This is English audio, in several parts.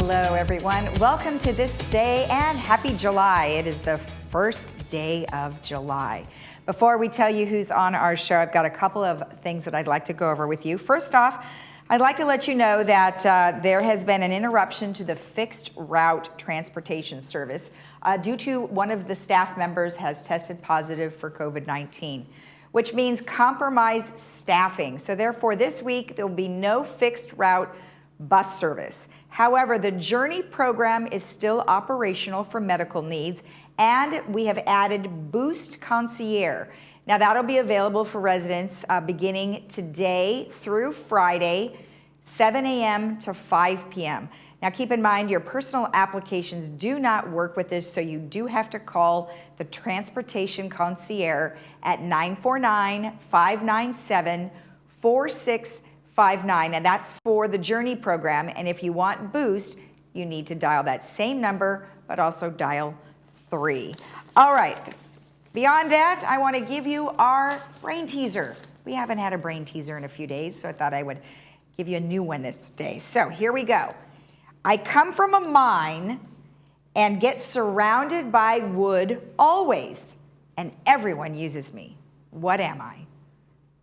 Hello, everyone. Welcome to This Day and Happy July. It is the first day of July. Before we tell you who's on our show, I've got a couple of things that I'd like to go over with you. First off, I'd like to let you know that there has been an interruption to the fixed route transportation service due to one of the staff members has tested positive for COVID-19, which means compromised staffing. So therefore, this week, there will be no fixed route bus service. However, the Journey program is still operational for medical needs, and we have added Boost Concierge. Now that'll be available for residents beginning today through Friday, 7 a.m. to 5 p.m. Now keep in mind your personal applications do not work with this, so you do have to call the Transportation Concierge at 949-597-4659, and that's for the Journey program. And if you want Boost, you need to dial that same number, but also dial 3. All right, beyond that, I want to give you our brain teaser. We haven't had a brain teaser in a few days, so I thought I would give you a new one this day. So here we go. I come from a mine and get surrounded by wood always, and everyone uses me. What am I?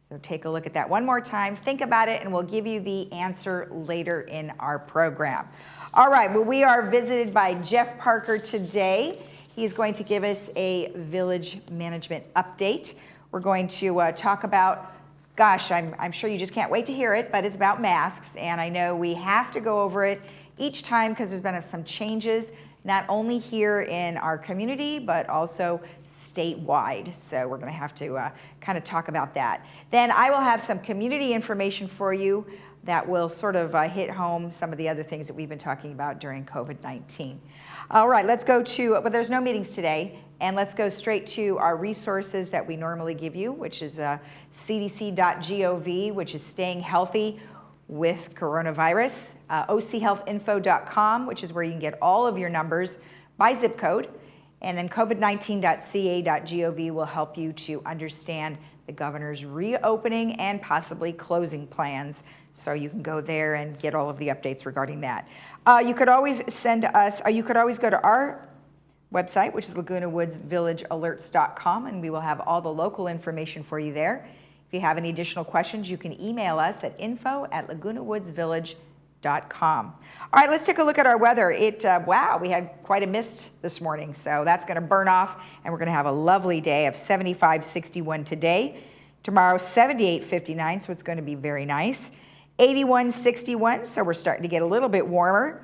So take a look at that one more time, think about it, and we'll give you the answer later in our program. All right, well, we are visited by Jeff Parker today. He's going to give us a village management update. We're going to talk about, gosh, I'm sure you just can't wait to hear it, but it's about masks, and I know we have to go over it each time because there's been some changes, not only here in our community, but also statewide. So we're going to have to kind of talk about that. Then I will have some community information for you that will sort of hit home some of the other things that we've been talking about during COVID-19. All right, let's go to, but there's no meetings today, and let's go straight to our resources that we normally give you, which is cdc.gov, which is staying healthy with coronavirus, ochealthinfo.com, which is where you can get all of your numbers by zip code, and then covid19.ca.gov will help you to understand the governor's reopening and possibly closing plans. So you can go there and get all of the updates regarding that. You could always send us, you could always go to our website, which is lagunawoodsvillagealerts.com, and we will have all the local information for you there. If you have any additional questions, you can email us at info@lagunawoodsvillage.com. All right, let's take a look at our weather. Wow, we had quite a mist this morning, so that's going to burn off, and we're going to have a lovely day of 75-61 today. Tomorrow, 78-59, so it's going to be very nice. 81-61, so we're starting to get a little bit warmer.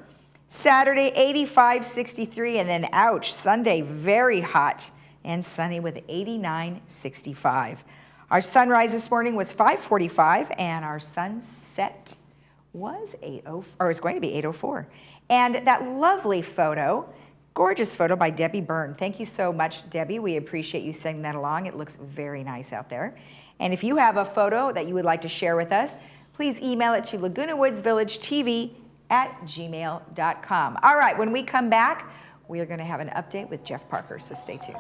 Saturday, 85-63, and then, ouch, Sunday, very hot and sunny with 89-65. Our sunrise this morning was 5:45, and our sunset was 8:04, or it's going to be 8:04. And that lovely photo, gorgeous photo by Debbie Byrne. Thank you so much, Debbie. We appreciate you sending that along. It looks very nice out there. And if you have a photo that you would like to share with us, please email it to lagunawoodsvillagetv@gmail.com. All right, when we come back, we are going to have an update with Jeff Parker, so stay tuned.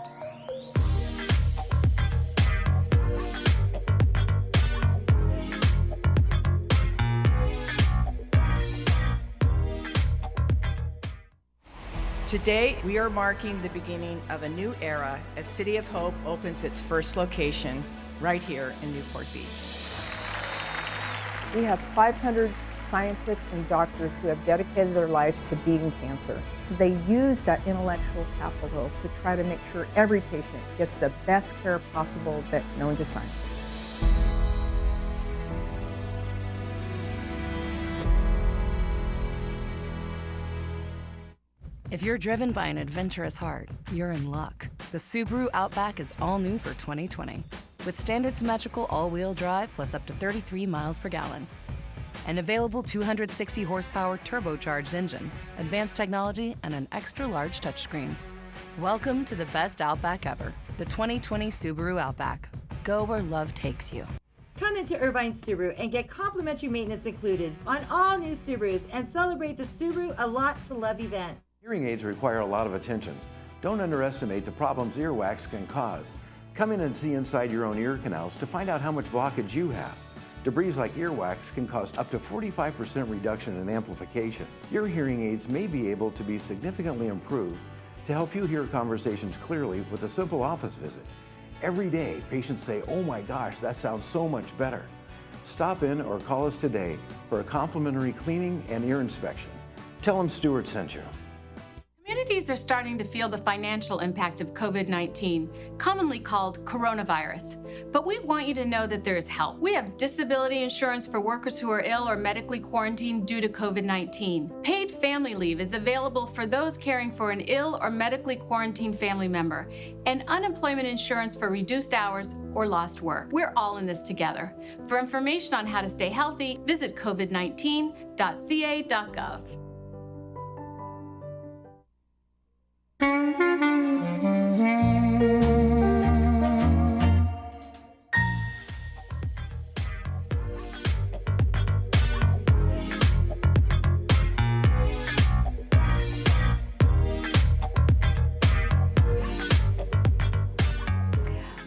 Today, we are marking the beginning of a new era as City of Hope opens its first location right here in Newport Beach. We have 500 scientists and doctors who have dedicated their lives to beating cancer. So they use that intellectual capital to try to make sure every patient gets the best care possible that's known to science. If you're driven by an adventurous heart, you're in luck. The Subaru Outback is all new for 2020. With standard symmetrical all-wheel drive plus up to 33 miles per gallon. An available 260 horsepower turbocharged engine, advanced technology, and an extra-large touchscreen. Welcome to the best Outback ever, the 2020 Subaru Outback. Go where love takes you. Come into Irvine Subaru and get complimentary maintenance included on all new Subarus and celebrate the Subaru A Lot to Love event. Hearing aids require a lot of attention. Don't underestimate the problems earwax can cause. Come in and see inside your own ear canals to find out how much blockage you have. Debris like earwax can cause up to 45% reduction in amplification. Your hearing aids may be able to be significantly improved to help you hear conversations clearly with a simple office visit. Every day, patients say, "Oh my gosh, that sounds so much better." Stop in or call us today for a complimentary cleaning and ear inspection. Tell them Stuart sent you. Communities are starting to feel the financial impact of COVID-19, commonly called coronavirus. But we want you to know that there is help. We have disability insurance for workers who are ill or medically quarantined due to COVID-19. Paid family leave is available for those caring for an ill or medically quarantined family member, and unemployment insurance for reduced hours or lost work. We're all in this together. For information on how to stay healthy, visit covid19.ca.gov.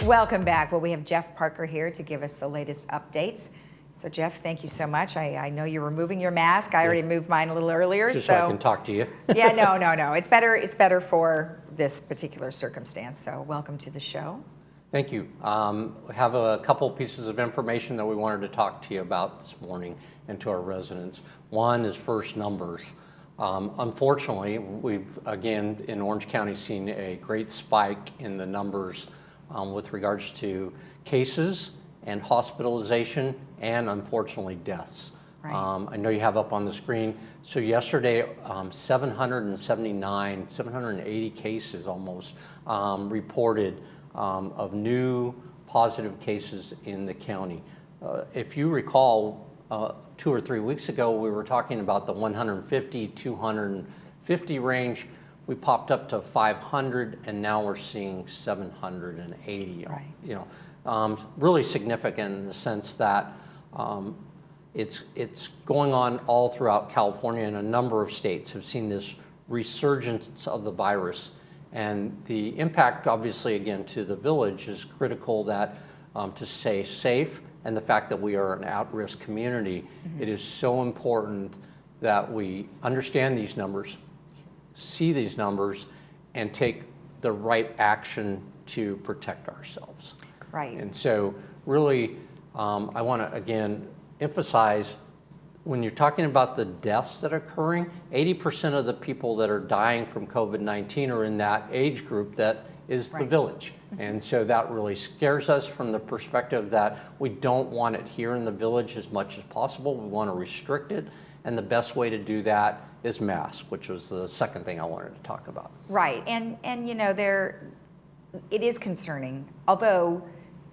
Welcome back. Well, we have Jeff Parker here to give us the latest updates. So Jeff, thank you so much. I know you're removing your mask. I already moved mine a little earlier. Just so I can talk to you. Yeah, no. It's better for this particular circumstance. So welcome to the show. Thank you. We have a couple pieces of information that we wanted to talk to you about this morning and to our residents. One is first numbers. Unfortunately, we've again in Orange County seen a great spike in the numbers with regards to cases and hospitalization and unfortunately deaths. Right. I know you have up on the screen. So yesterday, 780 cases almost reported of new positive cases in the county. If you recall, 2 or 3 weeks ago, we were talking about the 150, 250 range. We popped up to 500, and now we're seeing 780. Right. You know, really significant in the sense that it's going on all throughout California, and a number of states have seen this resurgence of the virus. And the impact, obviously, again, to the village is critical that to stay safe, and the fact that we are an at-risk community, it is so important that we understand these numbers, see these numbers, and take the right action to protect ourselves. Right. And so really, I want to, again, emphasize, when you're talking about the deaths that are occurring, 80% of the people that are dying from COVID-19 are in that age group that is the village. And so that really scares us from the perspective that we don't want it here in the village as much as possible. We want to restrict it. And the best way to do that is masks, which was the second thing I wanted to talk about. Right, and you know, it is concerning, although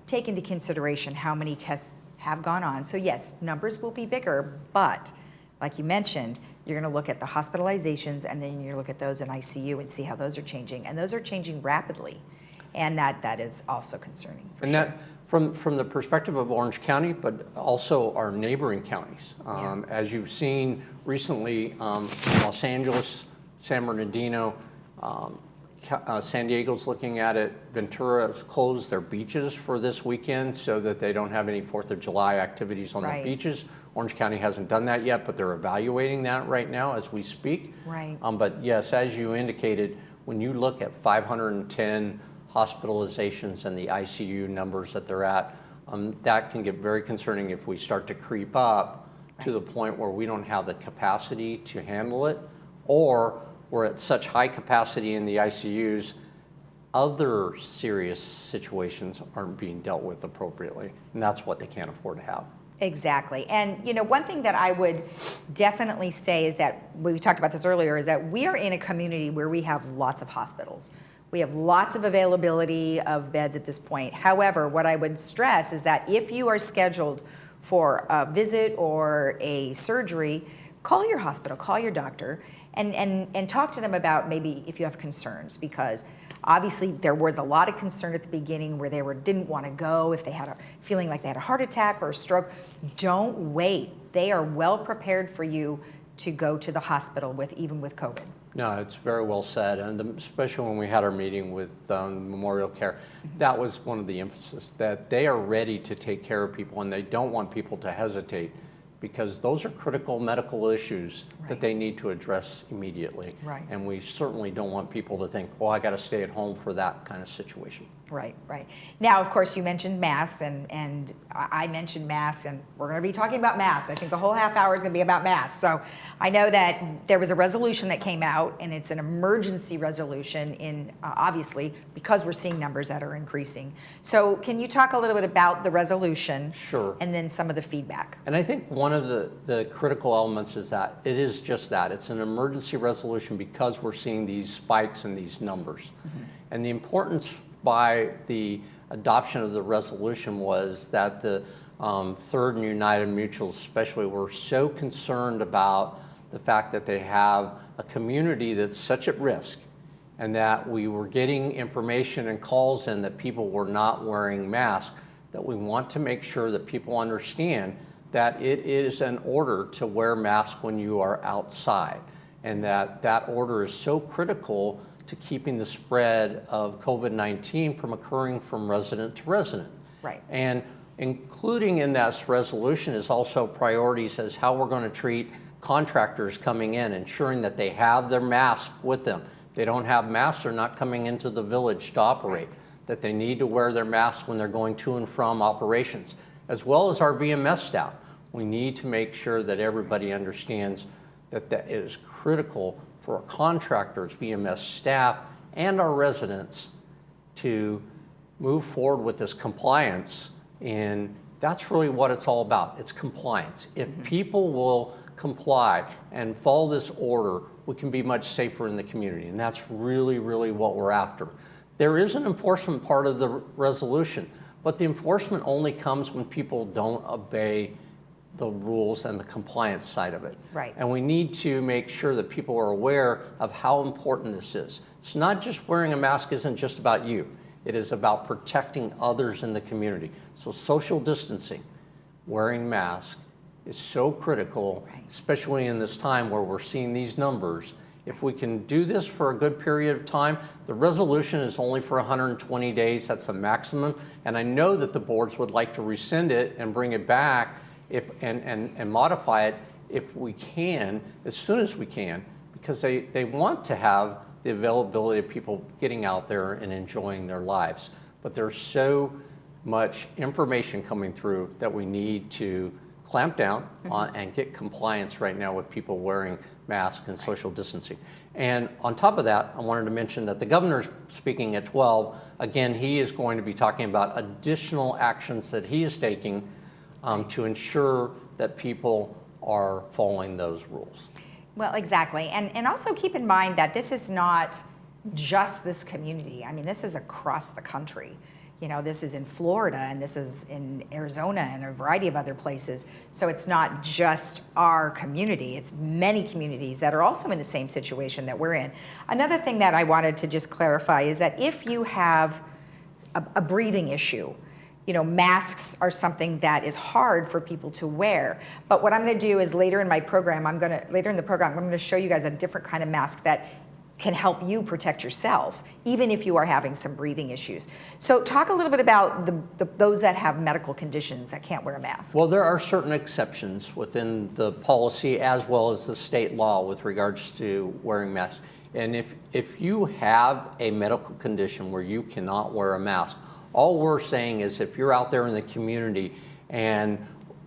take into consideration how many tests have gone on. So yes, numbers will be bigger, but like you mentioned, you're going to look at the hospitalizations, and then you look at those in ICU and see how those are changing, and those are changing rapidly, and that is also concerning. For sure. That, from the perspective of Orange County, but also our neighboring counties. As you've seen recently, Los Angeles, San Bernardino, San Diego's looking at it. Ventura has closed their beaches for this weekend so that they don't have any 4th of July activities on the beaches. Orange County hasn't done that yet, but they're evaluating that right now as we speak. Right. But yes, as you indicated, when you look at 510 hospitalizations and the ICU numbers that they're at, that can get very concerning if we start to creep up to the point where we don't have the capacity to handle it, or we're at such high capacity in the ICUs, other serious situations aren't being dealt with appropriately, and that's what they can't afford to have. Exactly. And you know, one thing that I would definitely say is that, we talked about this earlier, is that we are in a community where we have lots of hospitals. We have lots of availability of beds at this point. However, what I would stress is that if you are scheduled for a visit or a surgery, call your hospital, call your doctor, and talk to them about maybe if you have concerns, because obviously there was a lot of concern at the beginning where they didn't want to go if they had a feeling like they had a heart attack or a stroke. Don't wait. They are well prepared for you to go to the hospital even with COVID. No, it's very well said, and especially when we had our meeting with Memorial Care, that was one of the emphasis, that they are ready to take care of people and they don't want people to hesitate, because those are critical medical issues that they need to address immediately. Right. And we certainly don't want people to think, well, I got to stay at home for that kind of situation. Right, right. Now, of course, you mentioned masks, and I mentioned masks, and we're going to be talking about masks. I think the whole half hour is going to be about masks. So I know that there was a resolution that came out, and it's an emergency resolution in, obviously, because we're seeing numbers that are increasing. So can you talk a little bit about the resolution? Sure. And then some of the feedback? And I think one of the critical elements is that it is just that. It's an emergency resolution because we're seeing these spikes in these numbers. And the importance by the adoption of the resolution was that the Third and United Mutuals especially were so concerned about the fact that they have a community that's such at risk, and that we were getting information and calls in that people were not wearing masks, that we want to make sure that people understand that it is an order to wear masks when you are outside, and that that order is so critical to keeping the spread of COVID-19 from occurring from resident to resident. Right. And including in that resolution is also priorities as how we're going to treat contractors coming in, ensuring that they have their mask with them. They don't have masks, they're not coming into the village to operate, that they need to wear their masks when they're going to and from operations, as well as our VMS staff. We need to make sure that everybody understands that that is critical for our contractors, VMS staff, and our residents to move forward with this compliance. And that's really what it's all about. It's compliance. If people will comply and follow this order, we can be much safer in the community. And that's really, really what we're after. There is an enforcement part of the resolution, but the enforcement only comes when people don't obey the rules and the compliance side of it. Right. And we need to make sure that people are aware of how important this is. It's not just wearing a mask isn't just about you. It is about protecting others in the community. So social distancing, wearing masks is so critical, especially in this time where we're seeing these numbers. If we can do this for a good period of time, the resolution is only for 120 days, that's a maximum. And I know that the boards would like to rescind it and bring it back and modify it if we can, as soon as we can, because they want to have the availability of people getting out there and enjoying their lives. But there's so much information coming through that we need to clamp down on and get compliance right now with people wearing masks and social distancing. And on top of that, I wanted to mention that the governor's speaking at 12. Again, he is going to be talking about additional actions that he is taking to ensure that people are following those rules. Well, exactly. And also keep in mind that this is not just this community. I mean, this is across the country. You know, this is in Florida, and this is in Arizona, and a variety of other places. So it's not just our community, it's many communities that are also in the same situation that we're in. Another thing that I wanted to just clarify is that if you have a breathing issue, you know, masks are something that is hard for people to wear. But what I'm going to do is later in the program, I'm going to show you guys a different kind of mask that can help you protect yourself, even if you are having some breathing issues. So talk a little bit about those that have medical conditions that can't wear a mask. Well, there are certain exceptions within the policy as well as the state law with regards to wearing masks. And if you have a medical condition where you cannot wear a mask, all we're saying is if you're out there in the community and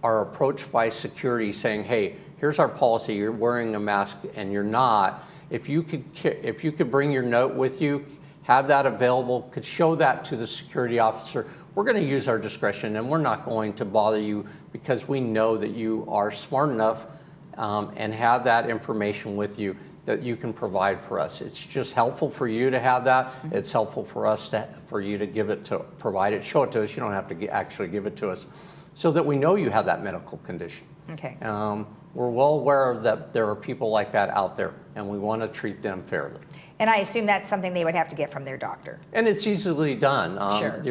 are approached by security saying, hey, here's our policy, you're wearing a mask and you're not, if you could bring your note with you, have that available, could show that to the security officer, we're going to use our discretion and we're not going to bother you because we know that you are smart enough and have that information with you that you can provide for us. It's just helpful for you to have that. It's helpful for us for you to provide it, show it to us. You don't have to actually give it to us, so that we know you have that medical condition. Okay. We're well aware of that there are people like that out there, and we want to treat them fairly. And I assume that's something they would have to get from their doctor. And it's easily done. Sure.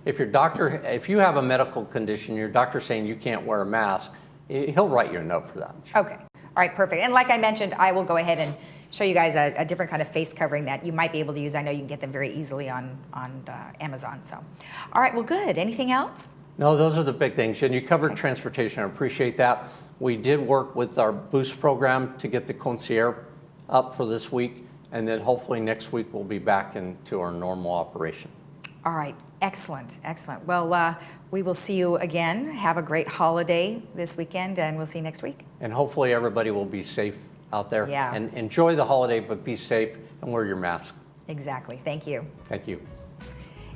If you have a medical condition, your doctor's saying you can't wear a mask, he'll write you a note for that. Okay. right, perfect. And like I mentioned, I will go ahead and show you guys a different kind of face covering that you might be able to use. I know you can get them very easily on Amazon. So, all right, well, good. Anything else? No, those are the big things. And you covered transportation. I appreciate that. We did work with our Boost program to get the concierge up for this week. And then hopefully next week we'll be back into our normal operation. All right. Excellent. Excellent. Well, we will see you again. Have a great holiday this weekend, and we'll see you next week. And hopefully everybody will be safe out there. Yeah. And enjoy the holiday, but be safe and wear your mask. Exactly. Thank you. Thank you.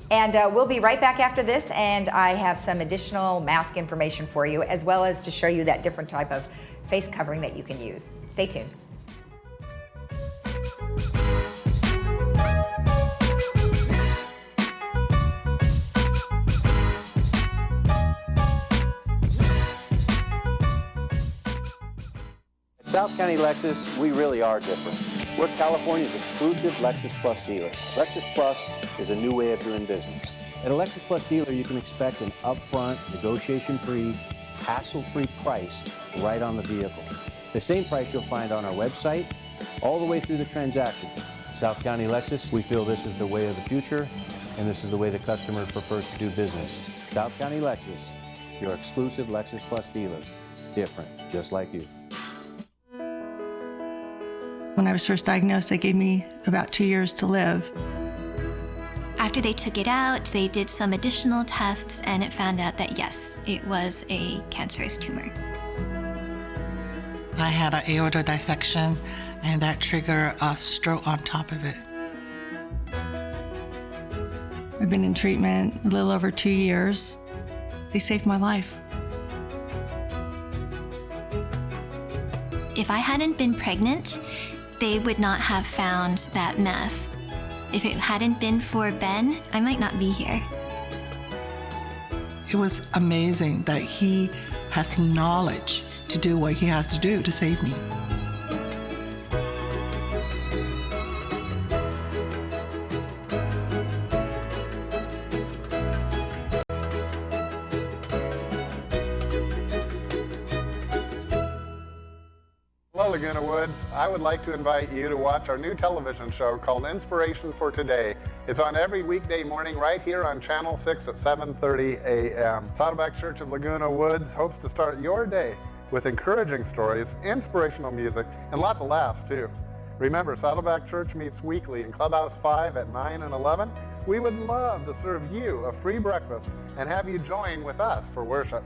And we'll be right back after this, and I have some additional mask information for you, as well as to show you that different type of face covering that you can use. Stay tuned. At South County Lexus, we really are different. We're California's exclusive Lexus Plus dealer. Lexus Plus is a new way of doing business. At a Lexus Plus dealer, you can expect an upfront, negotiation-free, hassle-free price right on the vehicle. The same price you'll find on our website, all the way through the transaction. At South County Lexus, we feel this is the way of the future, and this is the way the customer prefers to do business. South County Lexus, your exclusive Lexus Plus dealer. Different, just like you. When I was first diagnosed, they gave me about 2 years to live. After they took it out, they did some additional tests, and it found out that yes, it was a cancerous tumor. I had an aorta dissection, and that triggered a stroke on top of it. I've been in treatment a little over 2 years. They saved my life. If I hadn't been pregnant, they would not have found that mass. If it hadn't been for Ben, I might not be here. It was amazing that he has knowledge to do what he has to do to save me. Hello, Laguna Woods. I would like to invite you to watch our new television show called Inspiration for Today. It's on every weekday morning right here on Channel 6 at 7:30 a.m. Saddleback Church of Laguna Woods hopes to start your day with encouraging stories, inspirational music, and lots of laughs, too. Remember, Saddleback Church meets weekly in Clubhouse 5 at 9 and 11. We would love to serve you a free breakfast and have you join with us for worship.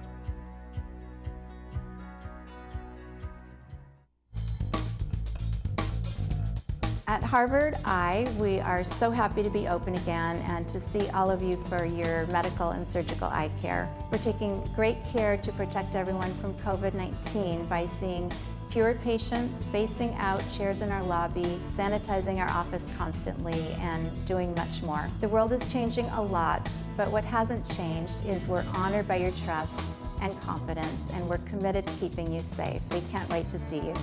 At Harvard Eye, we are so happy to be open again and to see all of you for your medical and surgical eye care. We're taking great care to protect everyone from COVID-19 by seeing fewer patients, spacing out chairs in our lobby, sanitizing our office constantly, and doing much more. The world is changing a lot, but what hasn't changed is we're honored by your trust and confidence, and we're committed to keeping you safe. We can't wait to see you.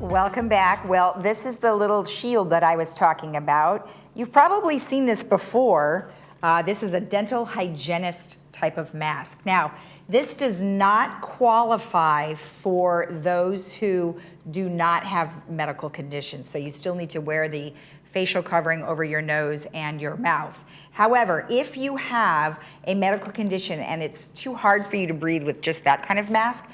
Welcome back. Well, this is the little shield that I was talking about. You've probably seen this before. This is a dental hygienist type of mask. Now, this does not qualify for those who do not have medical conditions. So you still need to wear the facial covering over your nose and your mouth. However, if you have a medical condition and it's too hard for you to breathe with just that kind of mask,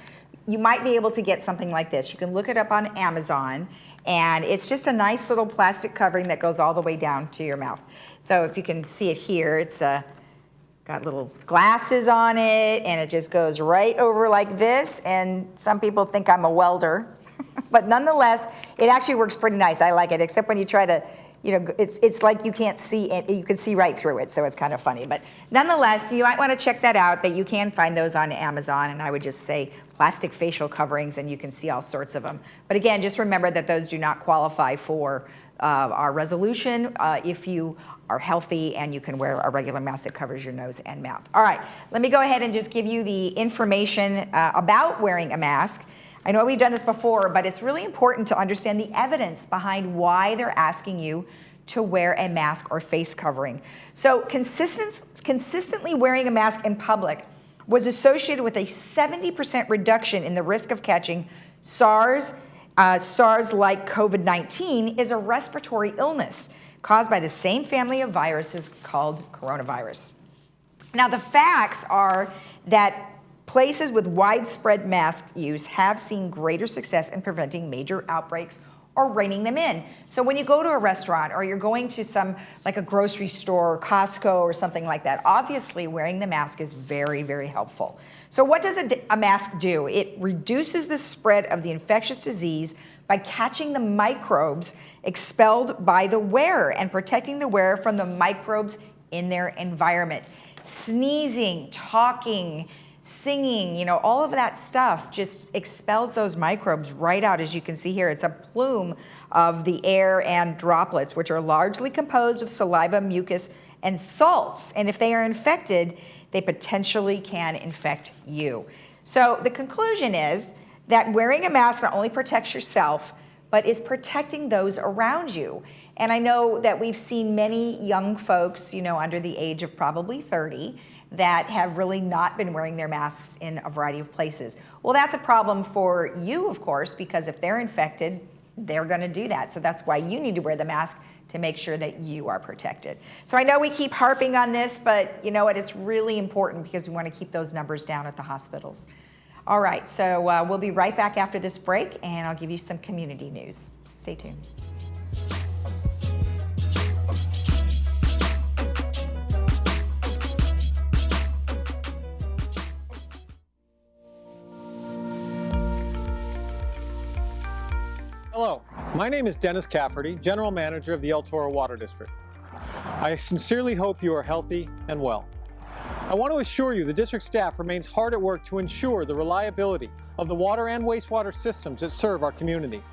you might be able to get something like this. You can look it up on Amazon, and it's just a nice little plastic covering that goes all the way down to your mouth. So if you can see it here, it's got little glasses on it, and it just goes right over like this, and some people think I'm a welder, but nonetheless, it actually works pretty nice. I like it, except when you try to, it's like you can't see it, you can see right through it, so it's kind of funny. But nonetheless, you might want to check that out, that you can find those on Amazon, and I would just say plastic facial coverings, and you can see all sorts of them. But again, just remember that those do not qualify for our resolution. If you are healthy, and you can wear a regular mask that covers your nose and mouth. All right, let me go ahead and just give you the information about wearing a mask. I know we've done this before, but it's really important to understand the evidence behind why they're asking you to wear a mask or face covering. So consistently wearing a mask in public was associated with a 70% reduction in the risk of catching SARS. SARS-like COVID-19 is a respiratory illness caused by the same family of viruses called coronavirus. Now, the facts are that places with widespread mask use have seen greater success in preventing major outbreaks or reining them in. So when you go to a restaurant or you're going to some, like a grocery store or Costco or something like that, obviously wearing the mask is very, very helpful. So what does a mask do? It reduces the spread of the infectious disease by catching the microbes expelled by the wearer and protecting the wearer from the microbes in their environment. Sneezing, talking, singing, all of that stuff just expels those microbes right out. As you can see here, it's a plume of the air and droplets, which are largely composed of saliva, mucus, and salts. And if they are infected, they potentially can infect you. So the conclusion is that wearing a mask not only protects yourself, but is protecting those around you. And I know that we've seen many young folks, under the age of probably 30, that have really not been wearing their masks in a variety of places. Well, that's a problem for you, of course, because if they're infected, they're gonna do that. So that's why you need to wear the mask, to make sure that you are protected. So I know we keep harping on this, but you know what, it's really important because we wanna keep those numbers down at the hospitals. All right, so we'll be right back after this break, and I'll give you some community news. Stay tuned. Hello, my name is Dennis Cafferty, General Manager of the El Toro Water District. I sincerely hope you are healthy and well. I want to assure you the district staff remains hard at work to ensure the reliability of the water and wastewater systems that serve our community.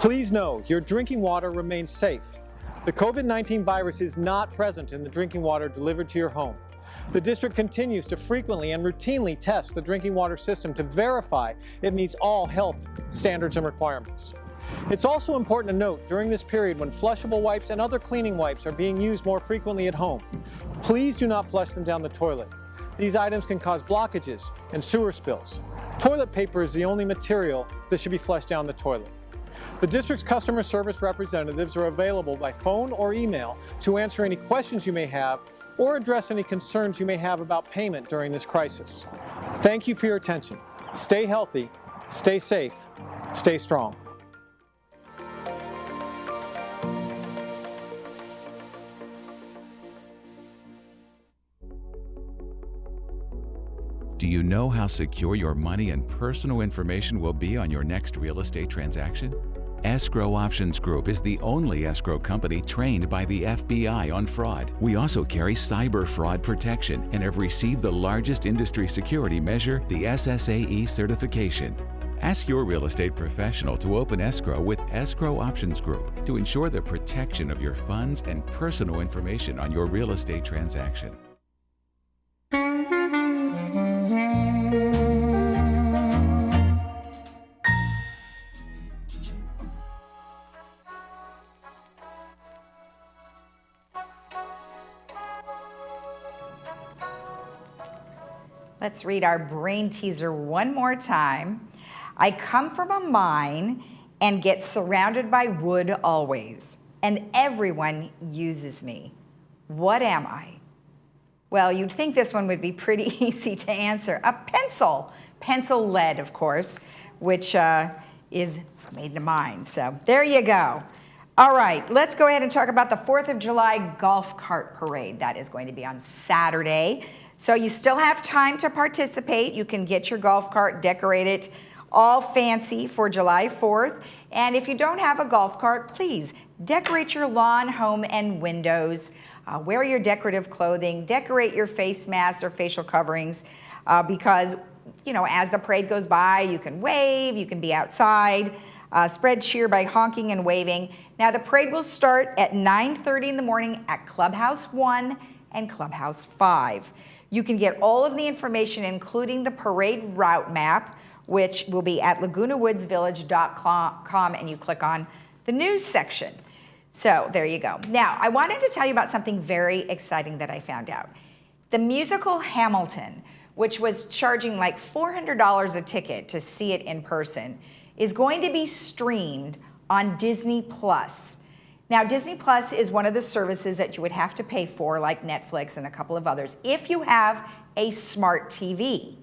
Please know your drinking water remains safe. The COVID-19 virus is not present in the drinking water delivered to your home. The district continues to frequently and routinely test the drinking water system to verify it meets all health standards and requirements. It's also important to note during this period when flushable wipes and other cleaning wipes are being used more frequently at home, please do not flush them down the toilet. These items can cause blockages and sewer spills. Toilet paper is the only material that should be flushed down the toilet. The district's customer service representatives are available by phone or email to answer any questions you may have or address any concerns you may have about payment during this crisis. Thank you for your attention. Stay healthy, stay safe, stay strong. Do you know how secure your money and personal information will be on your next real estate transaction? Escrow Options Group is the only escrow company trained by the FBI on fraud. We also carry cyber fraud protection and have received the largest industry security measure, the SSAE certification. Ask your real estate professional to open escrow with Escrow Options Group to ensure the protection of your funds and personal information on your real estate transaction. Let's read our brain teaser one more time. I come from a mine and get surrounded by wood always, and everyone uses me. What am I? Well, you'd think this one would be pretty easy to answer. A pencil. Pencil lead, of course, which is made in a mine. So there you go. All right, let's go ahead and talk about the 4th of July golf cart parade. That is going to be on Saturday. So you still have time to participate. You can get your golf cart decorated all fancy for July 4th. And if you don't have a golf cart, please decorate your lawn, home, and windows. Wear your decorative clothing, decorate your face masks or facial coverings because, as the parade goes by, you can wave, you can be outside. Spread cheer by honking and waving. Now the parade will start at 9:30 in the morning at Clubhouse 1 and Clubhouse 5. You can get all of the information, including the parade route map, which will be at lagunawoodsvillage.com, and you click on the news section. So there you go. Now, I wanted to tell you about something very exciting that I found out. The musical Hamilton, which was charging like $400 a ticket to see it in person, is going to be streamed on Disney Plus. Now, Disney Plus is one of the services that you would have to pay for, like Netflix and a couple of others, if you have a smart TV.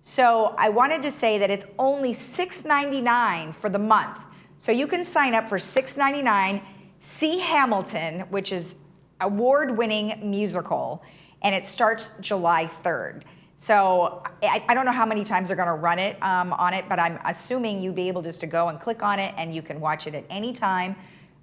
So I wanted to say that it's only $6.99 for the month. So you can sign up for $6.99, see Hamilton, which is award-winning musical, and it starts July 3rd. So I don't know how many times they're going to run it on it, but I'm assuming you'd be able just to go and click on it, and you can watch it at any time,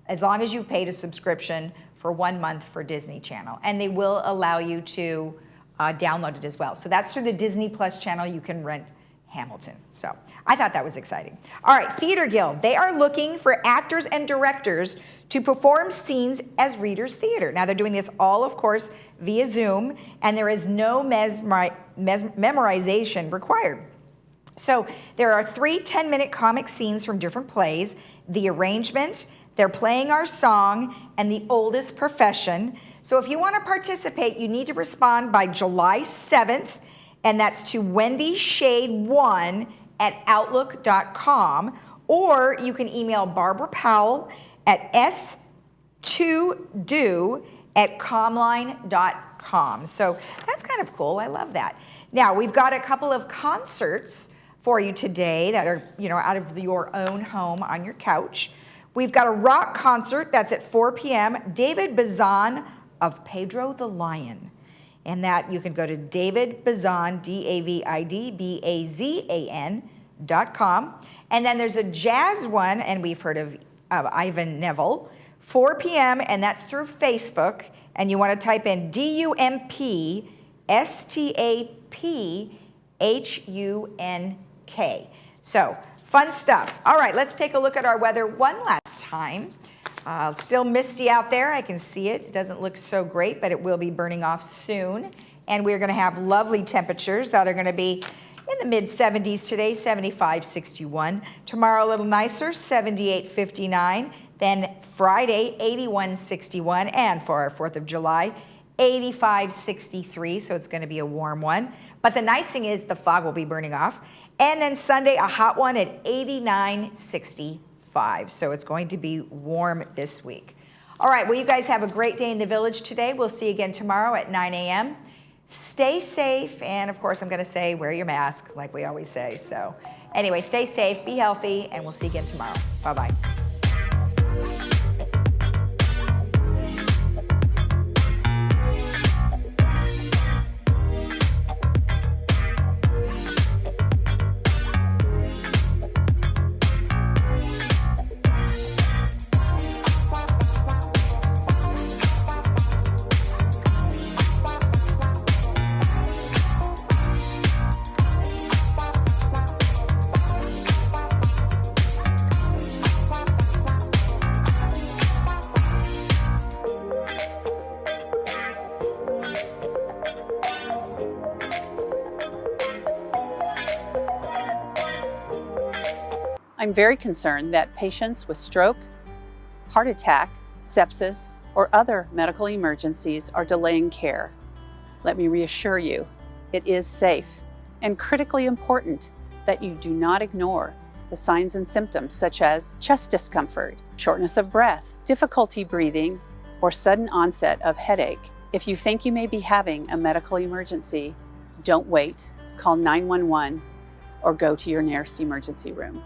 as long as you've paid a subscription for 1 month for Disney Channel. And they will allow you to download it as well. So that's through the Disney Plus channel. You can rent Hamilton. So I thought that was exciting. All right, Theater Guild. They are looking for actors and directors to perform scenes as Reader's Theater. Now they're doing this all, of course, via Zoom, and there is no memorization required. So there are 3 10-minute comic scenes from different plays, The Arrangement, They're Playing Our Song, and The Oldest Profession. So if you want to participate, you need to respond by July 7th, and that's to wendyshade1@outlook.com, or you can email Barbara Powell at s2do@comline.com. So that's kind of cool. I love that. Now, we've got a couple of concerts for you today that are, out of your own home on your couch. We've got a rock concert that's at 4 p.m. David Bazan of Pedro the Lion. And that you can go to David Bazan, DavidBazan.com. And then there's a jazz one, and we've heard of Ivan Neville, 4 p.m., and that's through Facebook. And you want to type in DUMPSTAPHUNK. So, fun stuff. All right, let's take a look at our weather one last time. Still misty out there. I can see it. It doesn't look so great, but it will be burning off soon. And we're going to have lovely temperatures that are going to be in the mid-70s today, 75, 61. Tomorrow a little nicer, 78, 59. Then Friday, 81, 61. And for our 4th of July, 85, 63. So it's going to be a warm one. But the nice thing is the fog will be burning off. And then Sunday, a hot one at 89, 65. So it's going to be warm this week. All right, well, you guys have a great day in the village today. We'll see you again tomorrow at 9 a.m. Stay safe, and of course, I'm going to say wear your mask, like we always say. So anyway, stay safe, be healthy, and we'll see you again tomorrow. Bye-bye. I'm very concerned that patients with stroke, heart attack, sepsis, or other medical emergencies are delaying care. Let me reassure you, it is safe and critically important that you do not ignore the signs and symptoms such as chest discomfort, shortness of breath, difficulty breathing, or sudden onset of headache. If you think you may be having a medical emergency, don't wait, call 911 or go to your nearest emergency room.